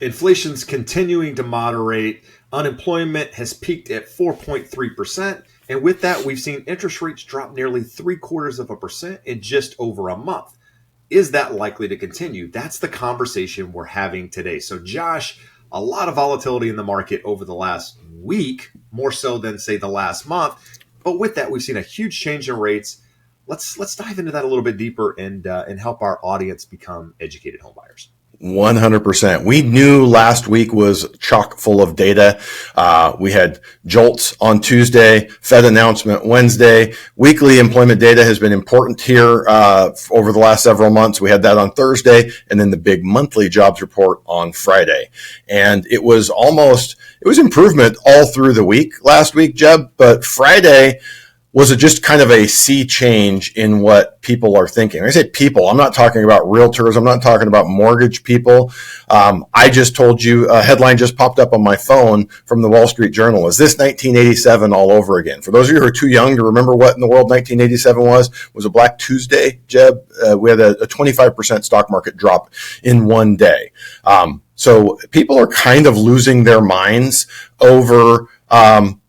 Inflation's continuing to moderate. Unemployment has peaked at 4.3%. And with that, we've seen interest rates drop nearly 0.75% in just over a month. Is that likely to continue? That's the conversation we're having today. So, Josh, a lot of volatility in the market over the last week, more so than, say, the last month. But with that, we've seen a huge change in rates. Let's dive into that a little bit deeper and help our audience become educated homebuyers. 100%. We knew last week was chock full of data. We had jolts on Tuesday, Fed announcement Wednesday. Weekly employment data has been important here over the last several months. We had that on Thursday, and then the big monthly jobs report on Friday. And it was improvement all through the week last week, Jeb, but Friday was it just kind of a sea change in what people are thinking? When I say people, I'm not talking about realtors. I'm not talking about mortgage people. I just told you a headline just popped up on my phone from the Wall Street Journal. Is this 1987 all over again? For those of you who are too young to remember what in the world 1987 was a Black Tuesday, Jeb. We had a 25% stock market drop in one day. So people are kind of losing their minds over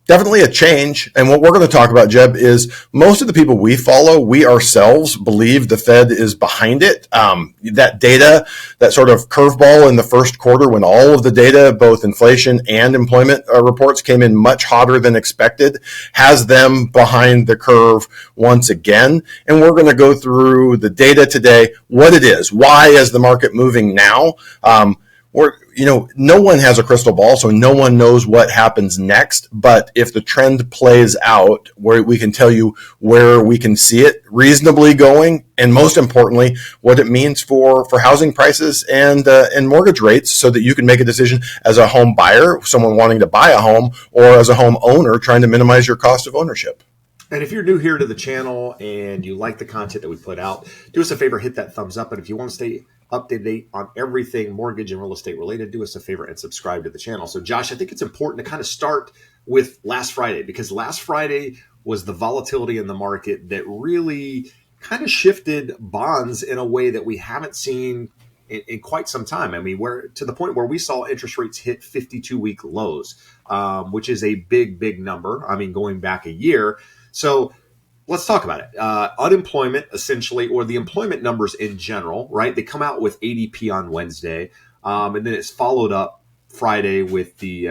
definitely a change. And what we're going to talk about, Jeb, is most of the people we follow, we ourselves believe the Fed is behind it. That data, that sort of curveball in the first quarter when all of the data, both inflation and employment reports came in much hotter than expected, has them behind the curve once again. And we're going to go through the data today, what it is, why is the market moving now? No one has a crystal ball, so no one knows what happens next. But if the trend plays out, where we can tell you where we can see it reasonably going, and most importantly, what it means for housing prices and mortgage rates, so that you can make a decision as a home buyer, someone wanting to buy a home, or as a home owner trying to minimize your cost of ownership. And if you're new here to the channel and you like the content that we put out, do us a favor, hit that thumbs up. And if you want to stay up to date on everything mortgage and real estate related, do us a favor and subscribe to the channel. So, Josh, I think it's important to kind of start with last Friday, because last Friday was the volatility in the market that really kind of shifted bonds in a way that we haven't seen in quite some time. I mean, we're to the point where we saw interest rates hit 52-week lows, which is a big number. I mean, going back a year. So let's talk about it. Unemployment, essentially, or the employment numbers in general, right? They come out with ADP on Wednesday, and then it's followed up Friday with the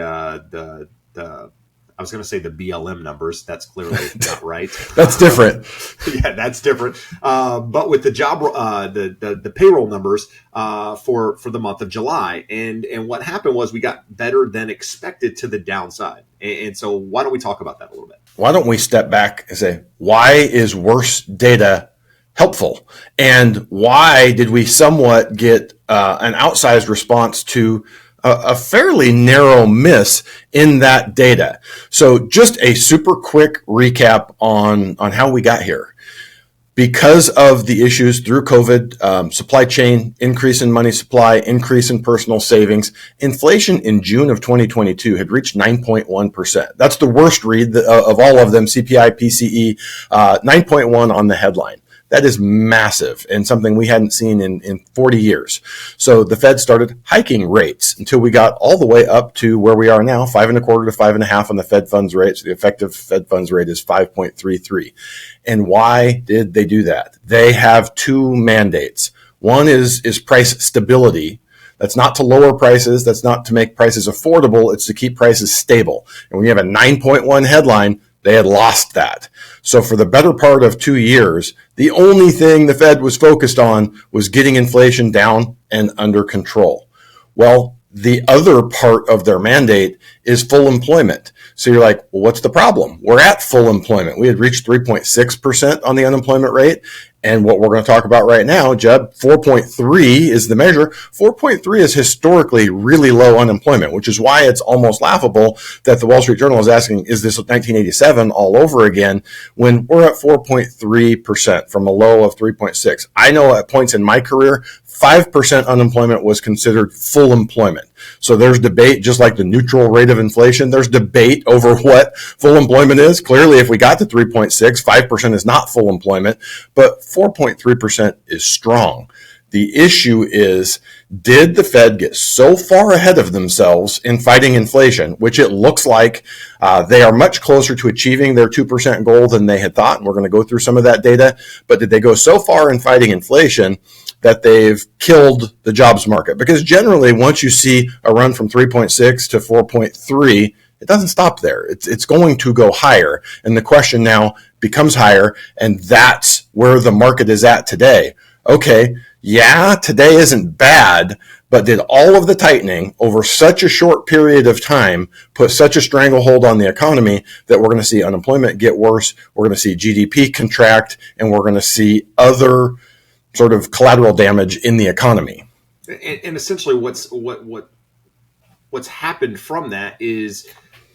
I was going to say the BLM numbers. That's clearly not right. That's different. Yeah, that's different. But with the job, the payroll numbers for the month of July, and what happened was we got better than expected to the downside. And so why don't we talk about that a little bit? Why don't we step back and say, why is worse data helpful? And why did we somewhat get an outsized response to a fairly narrow miss in that data? So just a super quick recap on how we got here. Because of the issues through COVID, supply chain, increase in money supply, increase in personal savings, inflation in June of 2022 had reached 9.1%. That's the worst read of all of them, CPI, PCE, 9.1 on the headline. That is massive and something we hadn't seen in 40 years. So the Fed started hiking rates until we got all the way up to where we are now, 5.25 to 5.5 on the Fed funds rate. So the effective Fed funds rate is 5.33. And why did they do that? They have two mandates. One is price stability. That's not to lower prices. That's not to make prices affordable. It's to keep prices stable. And when you have a 9.1 headline, they had lost that. So for the better part of 2 years, the only thing the Fed was focused on was getting inflation down and under control. Well, the other part of their mandate is full employment. So you're like, well, what's the problem? We're at full employment. We had reached 3.6% on the unemployment rate. And what we're going to talk about right now, Jeb, 4.3 is the measure. 4.3 is historically really low unemployment, which is why it's almost laughable that the Wall Street Journal is asking, is this 1987 all over again, when we're at 4.3% from a low of 3.6. I know at points in my career, 5% unemployment was considered full employment. So there's debate, just like the neutral rate of inflation, there's debate over what full employment is. Clearly, if we got to 3.6, 5% is not full employment, but 4.3% is strong. The issue is Did the Fed get so far ahead of themselves in fighting inflation, which it looks like they are much closer to achieving their 2% goal than they had thought? And we're going to go through some of that data. But did they go so far in fighting inflation that they've killed the jobs market? Because generally, once you see a run from 3.6 to 4.3, it doesn't stop there. It's going to go higher. And the question now becomes higher. And that's where the market is at today. Okay, yeah, today isn't bad, but did all of the tightening over such a short period of time put such a stranglehold on the economy that we're going to see unemployment get worse, we're going to see GDP contract, and we're going to see other sort of collateral damage in the economy? And essentially what's happened from that is,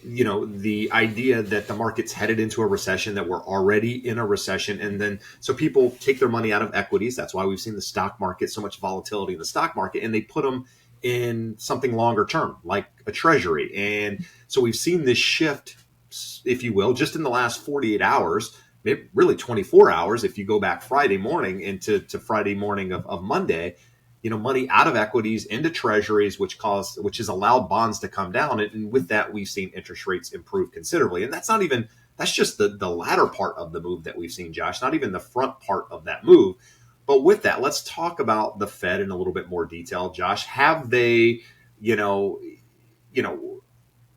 the idea that the market's headed into a recession, that we're already in a recession. And then, so people take their money out of equities. That's why we've seen the stock market, so much volatility in the stock market, and they put them in something longer term, like a treasury. And so we've seen this shift, if you will, just in the last 48 hours, maybe really 24 hours. If you go back Friday morning into Friday morning of Monday, money out of equities into treasuries, which has allowed bonds to come down. And with that, we've seen interest rates improve considerably. And that's just the latter part of the move that we've seen, Josh, not even the front part of that move. But with that, let's talk about the Fed in a little bit more detail. Josh, have they,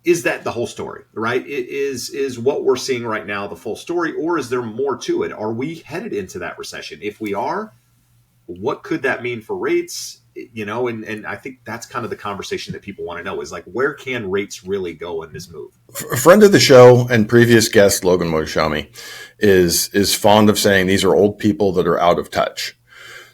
is that the whole story, right? Is what we're seeing right now the full story, or is there more to it? Are we headed into that recession? If we are, what could that mean for rates? And I think that's kind of the conversation that people want to know is like, where can rates really go in this move? A friend of the show and previous guest, Logan Moshami, is fond of saying these are old people that are out of touch.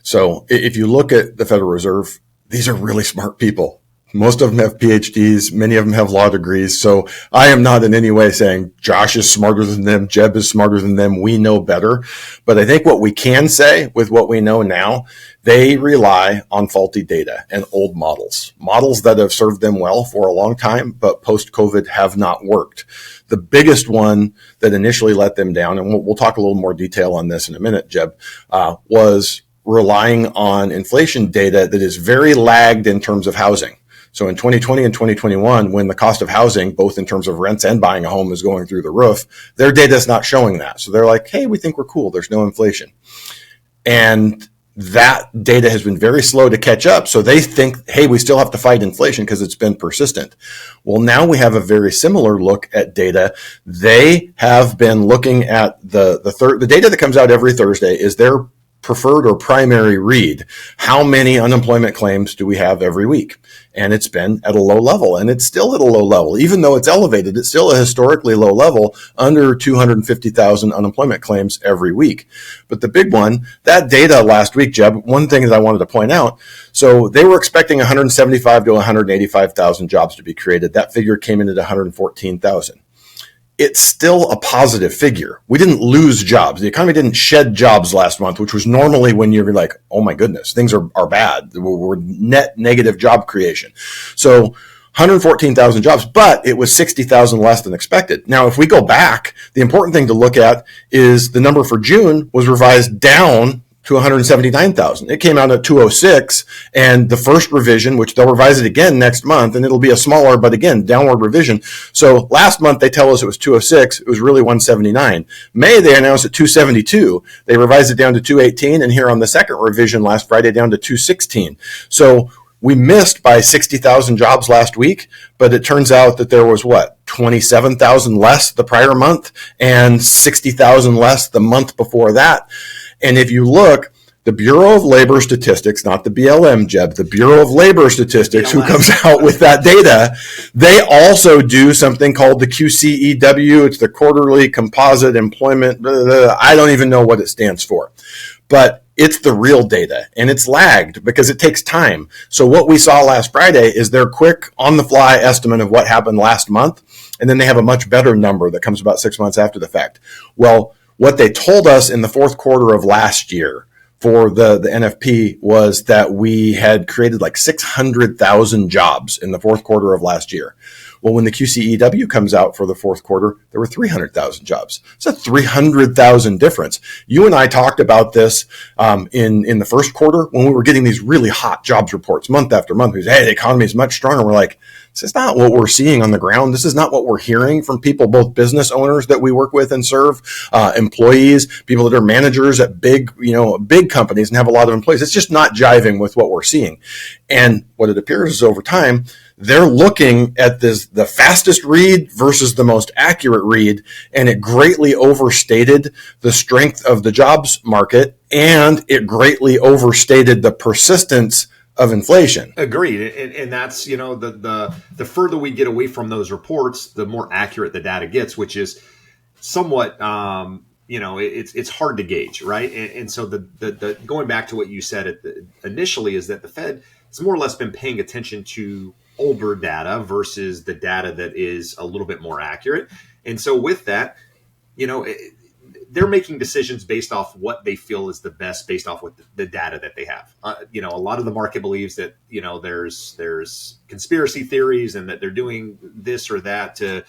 So if you look at the Federal Reserve, these are really smart people. Most of them have PhDs. Many of them have law degrees. So I am not in any way saying Josh is smarter than them. Jeb is smarter than them. We know better. But I think what we can say with what we know now, they rely on faulty data and old models that have served them well for a long time, but post-COVID have not worked. The biggest one that initially let them down, and we'll talk a little more detail on this in a minute, Jeb, was relying on inflation data that is very lagged in terms of housing. So in 2020 and 2021, when the cost of housing, both in terms of rents and buying a home, is going through the roof, their data is not showing that. So they're like, hey, we think we're cool. There's no inflation. And that data has been very slow to catch up. So they think, hey, we still have to fight inflation because it's been persistent. Well, now we have a very similar look at data. They have been looking at the data that comes out every Thursday is their preferred or primary read. How many unemployment claims do we have every week? And it's been at a low level, and it's still at a low level. Even though it's elevated, it's still a historically low level, under 250,000 unemployment claims every week. But the big one, that data last week, Jeb, one thing that I wanted to point out, so they were expecting 175 to 185,000 jobs to be created. That figure came in at 114,000. It's still a positive figure. We didn't lose jobs. The economy didn't shed jobs last month, which was normally when you're like, oh my goodness, things are bad. We're net negative job creation. So 114,000 jobs, but it was 60,000 less than expected. Now, if we go back, the important thing to look at is the number for June was revised down to 179,000. It came out at 206, and the first revision, which they'll revise it again next month, and it'll be a smaller, but again, downward revision. So last month they tell us it was 206. It was really 179. May, they announced at 272. They revised it down to 218, and here on the second revision last Friday down to 216. So we missed by 60,000 jobs last week, but it turns out that there was 27,000 less the prior month and 60,000 less the month before that. And if you look, the Bureau of Labor Statistics, not the BLM, Jeb, the Bureau of Labor Statistics, who comes out with that data, they also do something called the QCEW. It's the Quarterly Composite Employment. I don't even know what it stands for. But it's the real data, and it's lagged because it takes time. So what we saw last Friday is their quick, on-the-fly estimate of what happened last month, and then they have a much better number that comes about 6 months after the fact. Well, what they told us in the fourth quarter of last year for the NFP was that we had created like 600,000 jobs in the fourth quarter of last year. Well, when the QCEW comes out for the fourth quarter, there were 300,000 jobs. It's a 300,000 difference. You and I talked about this in the first quarter when we were getting these really hot jobs reports month after month. We said, hey, the economy is much stronger. We're like, this is not what we're seeing on the ground. This is not what we're hearing from people, both business owners that we work with and serve, employees, people that are managers at big companies and have a lot of employees. It's just not jiving with what we're seeing. And what it appears is over time, they're looking at the fastest read versus the most accurate read, and it greatly overstated the strength of the jobs market, and it greatly overstated the persistence of inflation. Agreed. And that's, the further we get away from those reports, the more accurate the data gets, which is somewhat, it's hard to gauge, right? And so the going back to what you said initially is that the Fed has more or less been paying attention to older data versus the data that is a little bit more accurate. And so with that, they're making decisions based off what they feel is the best based off what the data that they have. A lot of the market believes that, there's conspiracy theories and that they're doing this or that to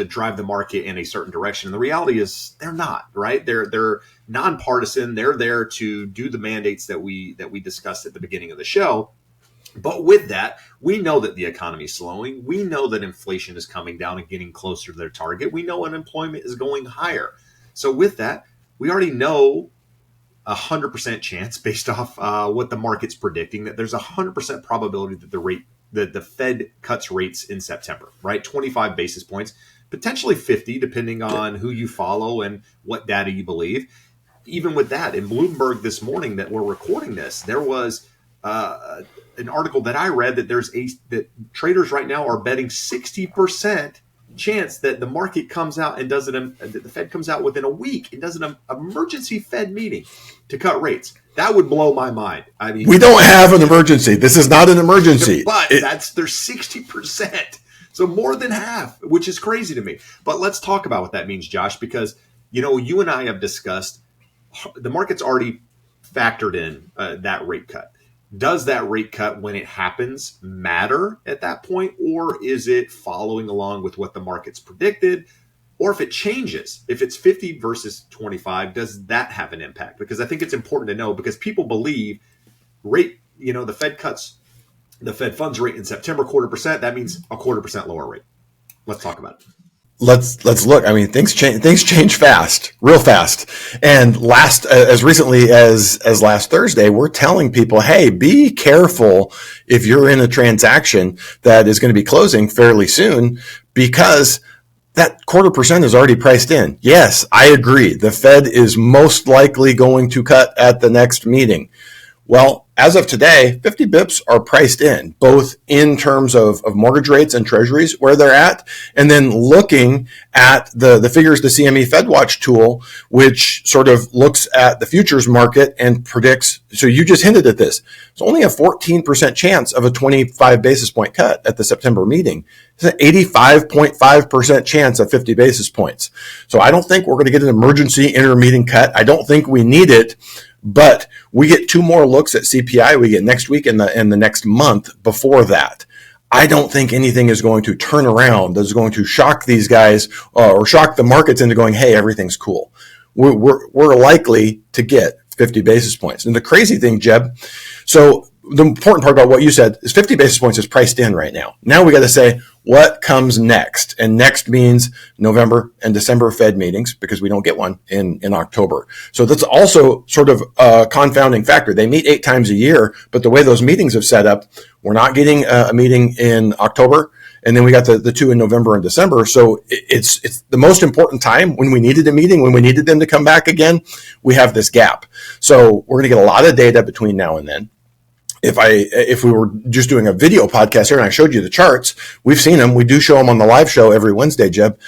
drive the market in a certain direction. And the reality is they're not, right? They're nonpartisan. They're there to do the mandates that we discussed at the beginning of the show. But with that, we know that the economy is slowing. We know that inflation is coming down and getting closer to their target. We know unemployment is going higher. So with that, we already know 100% chance based off what the market's predicting that there's 100% probability that the Fed cuts rates in September, right? 25 basis points, potentially 50, depending on who you follow and what data you believe. Even with that, in Bloomberg this morning that we're recording this, there was an article that I read that that traders right now are betting 60% chance that the market comes out and that the Fed comes out within a week and does an emergency Fed meeting to cut rates. That would blow my mind. I mean, we don't have an emergency. This is not an emergency. But there's 60%. So more than half, which is crazy to me. But let's talk about what that means, Josh, because, you and I have discussed the market's already factored in that rate cut. Does that rate cut when it happens matter at that point? Or is it following along with what the market's predicted? Or if it changes, if it's 50 versus 25, does that have an impact? Because I think it's important to know, because people believe the Fed cuts the Fed funds rate in September 0.25%. That means a 0.25% lower rate. Let's talk about it. Let's look. I mean, things change fast, real fast. And as recently as last Thursday, we're telling people, hey, be careful if you're in a transaction that is going to be closing fairly soon, because that 0.25% is already priced in. Yes, I agree. The Fed is most likely going to cut at the next meeting. Well, as of today, 50 bips are priced in, both in terms of mortgage rates and treasuries, where they're at, and then looking at the figures, the CME FedWatch tool, which sort of looks at the futures market and predicts. So you just hinted at this. It's only a 14% chance of a 25 basis point cut at the September meeting. It's an 85.5% chance of 50 basis points. So I don't think we're going to get an emergency inter-meeting cut. I don't think we need it. But we get 2 more looks at CPI. We get next week and the next month before that. I don't think anything is going to turn around that is going to shock these guys or shock the markets into going, hey, everything's cool. We're likely to get 50 basis points. And the crazy thing, Jeb, so the important part about what you said is 50 basis points is priced in right now. Now we got to say what comes next. And next means November and December Fed meetings, because we don't get one in October. So that's also sort of a confounding factor. They meet 8 times a year, but the way those meetings have set up, we're not getting a meeting in October. And then we got the 2 in November and December. So it's the most important time when we needed a meeting, when we needed them to come back again, we have this gap. So we're going to get a lot of data between now and then. If we were just doing a video podcast here and I showed you the charts, we've seen them. We do show them on the live show every Wednesday, Jeb.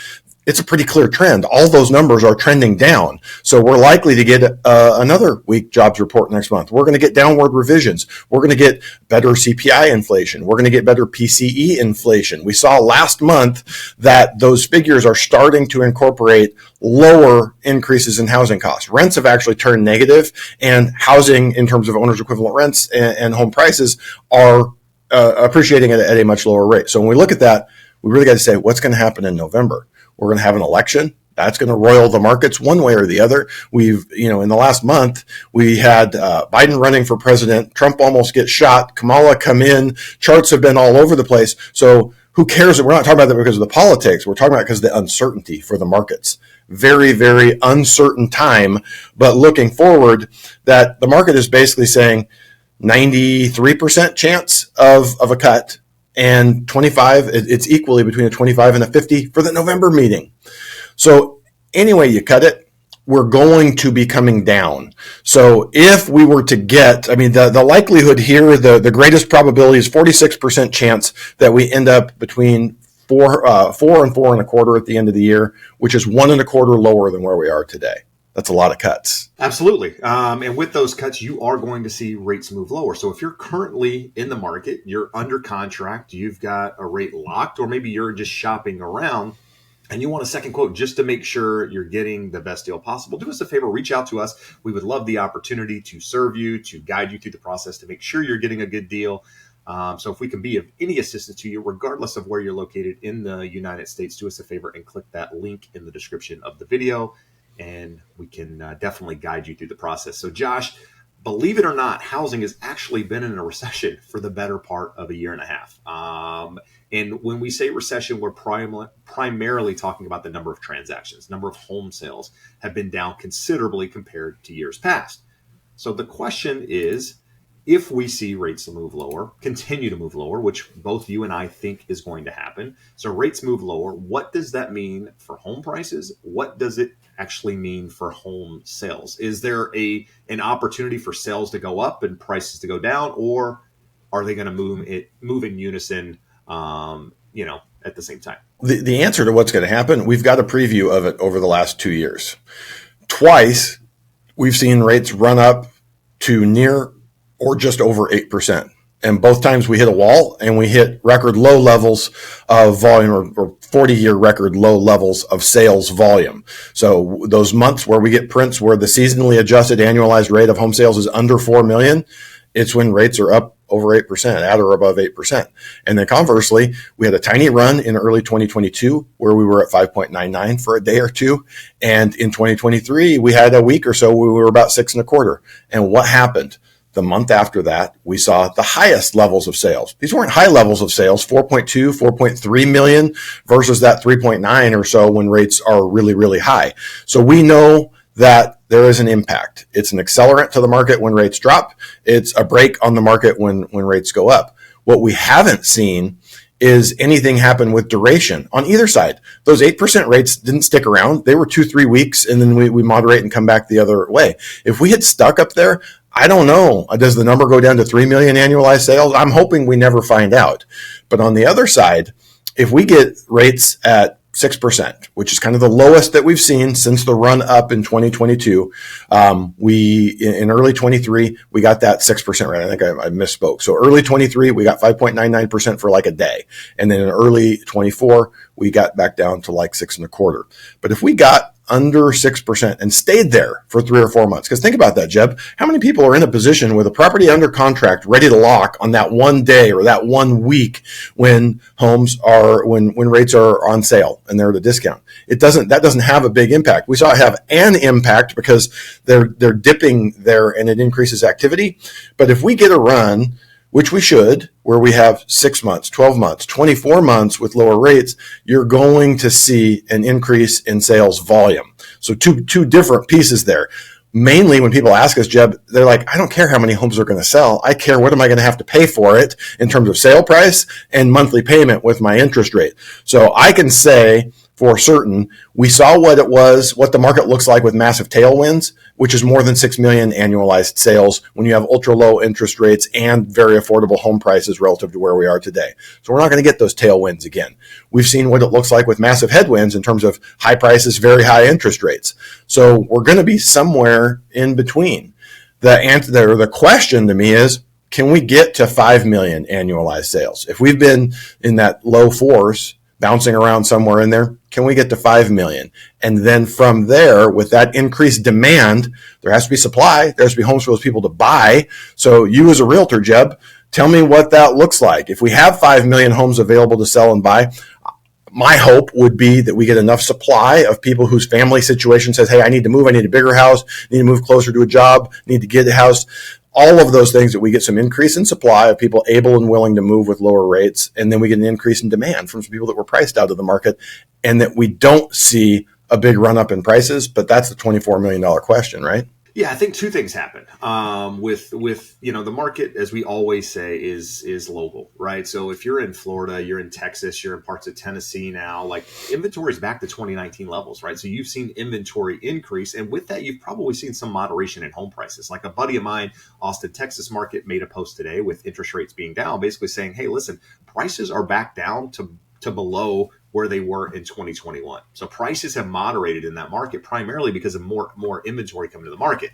it's a pretty clear trend. All those numbers are trending down. So we're likely to get another weak jobs report next month. We're going to get downward revisions. We're going to get better CPI inflation. We're going to get better PCE inflation. We saw last month that those figures are starting to incorporate lower increases in housing costs. Rents have actually turned negative, and housing in terms of owner's equivalent rents and home prices are appreciating at a much lower rate. So when we look at that, we really got to say, what's going to happen in November? We're going to have an election. That's going to roil the markets one way or the other. In the last month, we had Biden running for president. Trump almost gets shot. Kamala come in. Charts have been all over the place. So who cares? We're not talking about that because of the politics. We're talking about it because of the uncertainty for the markets. Very, very uncertain time. But looking forward, that the market is basically saying 93% chance of a cut. And 25, it's equally between a 25 and a 50 for the November meeting. So anyway you cut it, we're going to be coming down. So if we were to get, the likelihood here, the greatest probability is 46% chance that we end up between four and 4.25 at the end of the year, which is 1.25 lower than where we are today. That's a lot of cuts. Absolutely. And with those cuts, you are going to see rates move lower. So if you're currently in the market, you're under contract, you've got a rate locked, or maybe you're just shopping around and you want a second quote just to make sure you're getting the best deal possible, do us a favor, reach out to us. We would love the opportunity to serve you, to guide you through the process, to make sure you're getting a good deal. So if we can be of any assistance to you, regardless of where you're located in the United States, do us a favor and click that link in the description of the video, and we can definitely guide you through the process. So Josh, believe it or not, housing has actually been in a recession for the better part of a year and a half. And when we say recession, we're primarily talking about the number of transactions. Number of home sales have been down considerably compared to years past. So the question is, if we see rates move lower, continue to move lower, which both you and I think is going to happen. So rates move lower. What does that mean for home prices? What does it actually mean for home sales? Is there an opportunity for sales to go up and prices to go down, or are they going to move in unison, at the same time? The answer to what's going to happen, we've got a preview of it over the last 2 years. Twice, we've seen rates run up to near or just over 8%. And both times we hit a wall and we hit record low levels of volume, or 40-year record low levels of sales volume. So those months where we get prints where the seasonally adjusted annualized rate of home sales is under 4 million, it's when rates are up over 8%, at or above 8%. And then conversely, we had a tiny run in early 2022 where we were at 5.99 for a day or two. And in 2023, we had a week or so where we were about 6.25. And what happened? The month after that, we saw the highest levels of sales. These weren't high levels of sales, 4.2, 4.3 million versus that 3.9 or so when rates are really, really high. So we know that there is an impact. It's an accelerant to the market when rates drop. It's a brake on the market when rates go up. What we haven't seen is anything happen with duration on either side. Those 8% rates didn't stick around. They were 2-3 weeks, and then we moderate and come back the other way. If we had stuck up there, I don't know. Does the number go down to 3 million annualized sales? I'm hoping we never find out. But on the other side, if we get rates at 6%, which is kind of the lowest that we've seen since the run up in 2022. In early 23, we got that 6% rate. I think I misspoke. So early 23, we got 5.99% for like a day. And then in early 24, we got back down to like 6.25. But if we got under 6% and stayed there for 3 or 4 months. Because think about that, Jeb. How many people are in a position with a property under contract ready to lock on that one day or that 1 week when when rates are on sale and they're at a discount? That doesn't have a big impact. We saw it have an impact because they're dipping there and it increases activity. But if we get a run, which we should, where we have 6 months, 12 months, 24 months with lower rates, you're going to see an increase in sales volume. So two different pieces there. Mainly when people ask us, Jeb, they're like, I don't care how many homes are going to sell. I care what am I going to have to pay for it in terms of sale price and monthly payment with my interest rate. So I can say for certain. We saw what the market looks like with massive tailwinds, which is more than 6 million annualized sales when you have ultra low interest rates and very affordable home prices relative to where we are today. So we're not going to get those tailwinds again. We've seen what it looks like with massive headwinds in terms of high prices, very high interest rates. So we're going to be somewhere in between. The question to me is, can we get to 5 million annualized sales? If we've been in that low fours, bouncing around somewhere in there, can we get to 5 million? And then from there, with that increased demand, there has to be supply. There has to be homes for those people to buy. So you as a realtor, Jeb, tell me what that looks like. If we have 5 million homes available to sell and buy, my hope would be that we get enough supply of people whose family situation says, hey, I need to move. I need a bigger house. I need to move closer to a job. I need to get a house. All of those things, that we get some increase in supply of people able and willing to move with lower rates. And then we get an increase in demand from some people that were priced out of the market, and that we don't see a big run up in prices. But that's the $24 million question, right? Yeah, I think two things happen with the market, as we always say, is local, right? So if you're in Florida, you're in Texas, you're in parts of Tennessee now, like inventory is back to 2019 levels, right? So you've seen inventory increase, and with that, you've probably seen some moderation in home prices. Like a buddy of mine, Austin, Texas market, made a post today with interest rates being down, basically saying, hey, listen, prices are back down to below where they were in 2021. So prices have moderated in that market primarily because of more inventory coming to the market.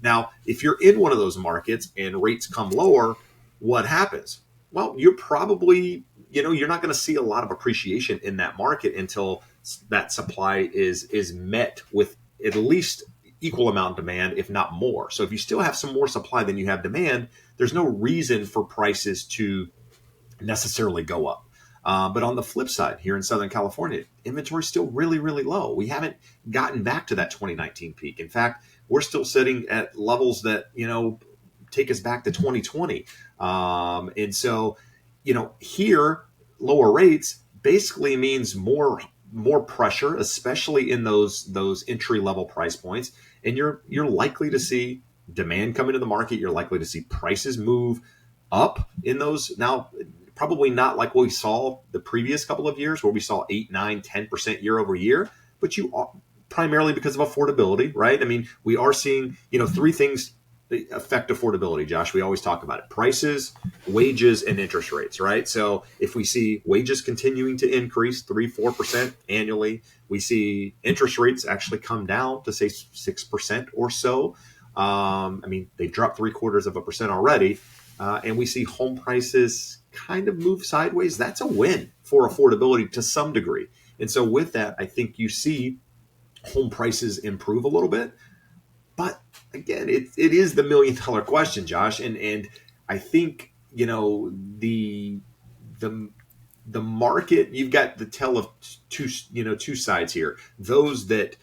Now, if you're in one of those markets and rates come lower, what happens? Well, you're probably, you're not going to see a lot of appreciation in that market until that supply is met with at least equal amount of demand, if not more. So if you still have some more supply than you have demand, there's no reason for prices to necessarily go up. But on the flip side, here in Southern California, inventory is still really, really low. We haven't gotten back to that 2019 peak. In fact, we're still sitting at levels that, take us back to 2020. And so, here, lower rates basically means more pressure, especially in those entry level price points. And you're likely to see demand come into the market. You're likely to see prices move up in those. Now, probably not like what we saw the previous couple of years where we saw 8, 9, 10% year over year, but primarily because of affordability, right? I mean, we are seeing, three things that affect affordability, Josh. We always talk about it: prices, wages, and interest rates, right? So if we see wages continuing to increase 3-4% annually, we see interest rates actually come down to say 6% or so. They've dropped 0.75% already. And we see home prices kind of move sideways. That's a win for affordability to some degree. And so with that, I think you see home prices improve a little bit. But again, it is the $1 million question, Josh. And I think, the market, you've got the tale of two sides here. Those that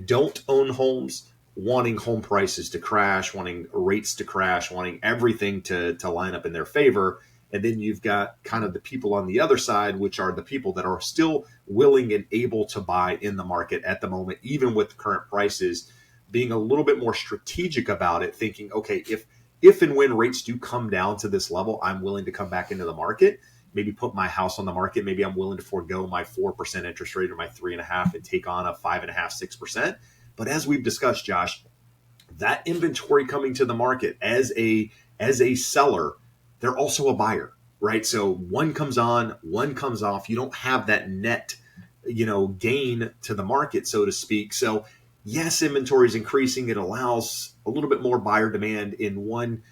don't own homes, wanting home prices to crash, wanting rates to crash, wanting everything to line up in their favor. And then you've got kind of the people on the other side, which are the people that are still willing and able to buy in the market at the moment, even with current prices, being a little bit more strategic about it, thinking, okay, if and when rates do come down to this level, I'm willing to come back into the market, maybe put my house on the market. Maybe I'm willing to forego my 4% interest rate or my 3.5% and take on a 5.5%, 6%. But as we've discussed, Josh, that inventory coming to the market as a seller, they're also a buyer, right? So one comes on, one comes off. You don't have that net, gain to the market, so to speak. So yes, inventory is increasing. It allows a little bit more buyer demand in one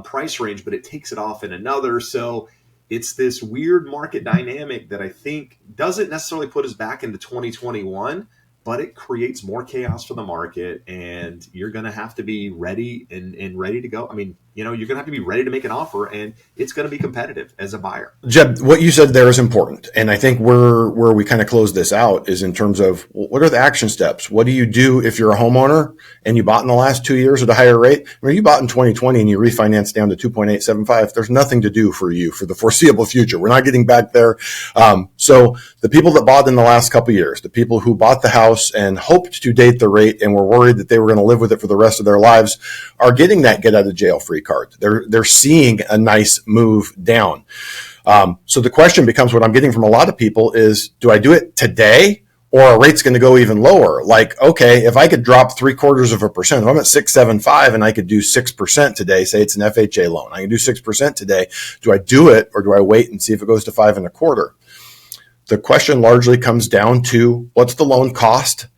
price range, but it takes it off in another. So it's this weird market dynamic that I think doesn't necessarily put us back into 2021, but it creates more chaos for the market, and you're going to have to be ready and ready to go. I mean, you're going to have to be ready to make an offer, and it's going to be competitive as a buyer. Jeb, what you said there is important. And I think where we kind of close this out is in terms of what are the action steps? What do you do if you're a homeowner and you bought in the last 2 years at a higher rate? Or you bought in 2020 and you refinanced down to 2.875. There's nothing to do for you for the foreseeable future. We're not getting back there. So the people that bought in the last couple of years, the people who bought the house and hoped to date the rate and were worried that they were going to live with it for the rest of their lives, are getting that get out of jail free card. They're seeing a nice move down. So the question becomes, what I'm getting from a lot of people is, do I do it today or our rate's going to go even lower. Like, okay, if I could drop 0.75%, if I'm at 6.75 and I could do 6% today, say it's an FHA loan, I can do 6% today. Do I do it, or do I wait and see if it goes to 5.25%? The question largely comes down to what's the loan cost?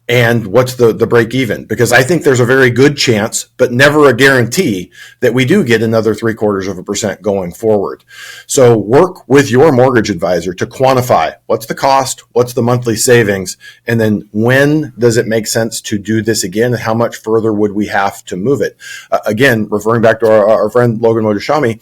And what's the break even? Because I think there's a very good chance, but never a guarantee, that we do get another 0.75% going forward. So work with your mortgage advisor to quantify what's the cost, what's the monthly savings, and then when does it make sense to do this again, and how much further would we have to move it? Again, referring back to our friend Logan Motashami,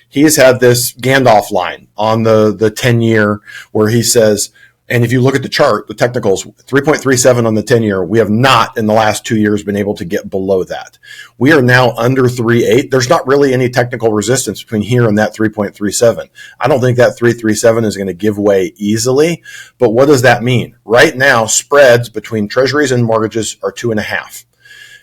he has had this Gandalf line on the 10-year where he says, and if you look at the chart, the technicals, 3.37 on the 10-year, we have not in the last 2 years been able to get below that. We are now under 3.8. There's not really any technical resistance between here and that 3.37. I don't think that 3.37 is going to give way easily. But what does that mean? Right now, spreads between treasuries and mortgages are 2.5.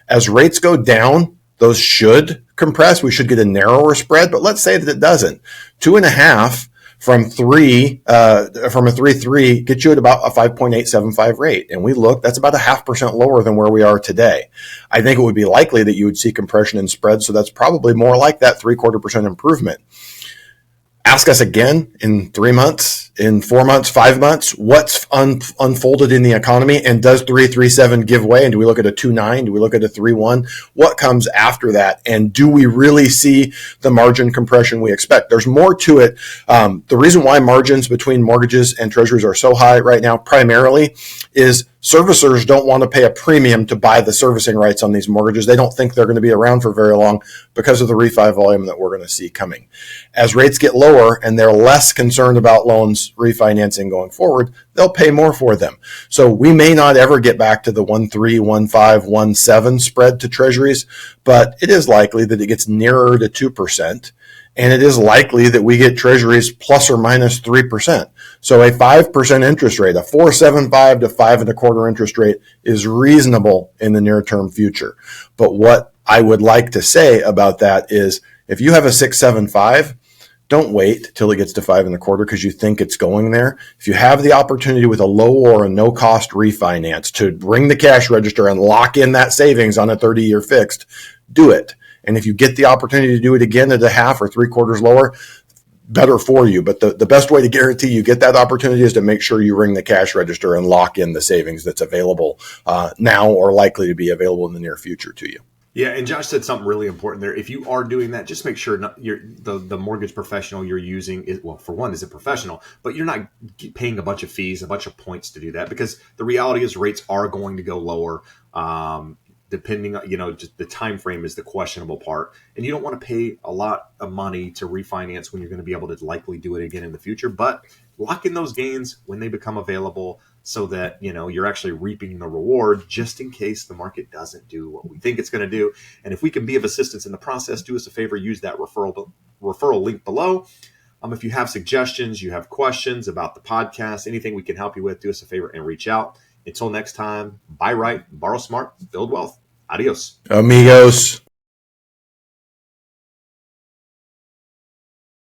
As rates go down, those should compress. We should get a narrower spread, but let's say that it doesn't. 2.5 from a 3.3 gets you at about a 5.875 rate. And we look, that's about 0.5% lower than where we are today. I think it would be likely that you would see compression in spreads. So that's probably more like that 0.75% improvement. Ask us again in 3 months, in 4 months, 5 months, what's unfolded in the economy, and does 3.37 give way? And do we look at a 2.9? Do we look at a 3.1? What comes after that? And do we really see the margin compression we expect? There's more to it. The reason why margins between mortgages and treasuries are so high right now primarily is servicers don't want to pay a premium to buy the servicing rights on these mortgages. They don't think they're going to be around for very long because of the refi volume that we're going to see coming. As rates get lower and they're less concerned about loans refinancing going forward, they'll pay more for them. So we may not ever get back to the 1.3, 1.5, 1.7 spread to treasuries, but it is likely that it gets nearer to 2%. And it is likely that we get treasuries plus or minus 3%. So a 5% interest rate, a 4.75 to 5.25 interest rate is reasonable in the near term future. But what I would like to say about that is if you have a 6.75, don't wait till it gets to 5.25 because you think it's going there. If you have the opportunity with a low or a no cost refinance to bring the cash register and lock in that savings on a 30-year fixed, do it. And if you get the opportunity to do it again at a 1/2 or 3/4 lower, better for you. But the best way to guarantee you get that opportunity is to make sure you ring the cash register and lock in the savings that's available now or likely to be available in the near future to you. Yeah, and Josh said something really important there. If you are doing that, just make sure the mortgage professional you're using is, well, for one, is a professional, but you're not paying a bunch of fees, a bunch of points to do that, because the reality is rates are going to go lower. Depending on, just the time frame is the questionable part. And you don't want to pay a lot of money to refinance when you're going to be able to likely do it again in the future. But lock in those gains when they become available so that, you're actually reaping the reward just in case the market doesn't do what we think it's going to do. And if we can be of assistance in the process, do us a favor, use that referral link below. If you have suggestions, you have questions about the podcast, anything we can help you with, do us a favor and reach out. Until next time, buy right, borrow smart, build wealth. Adios. Amigos.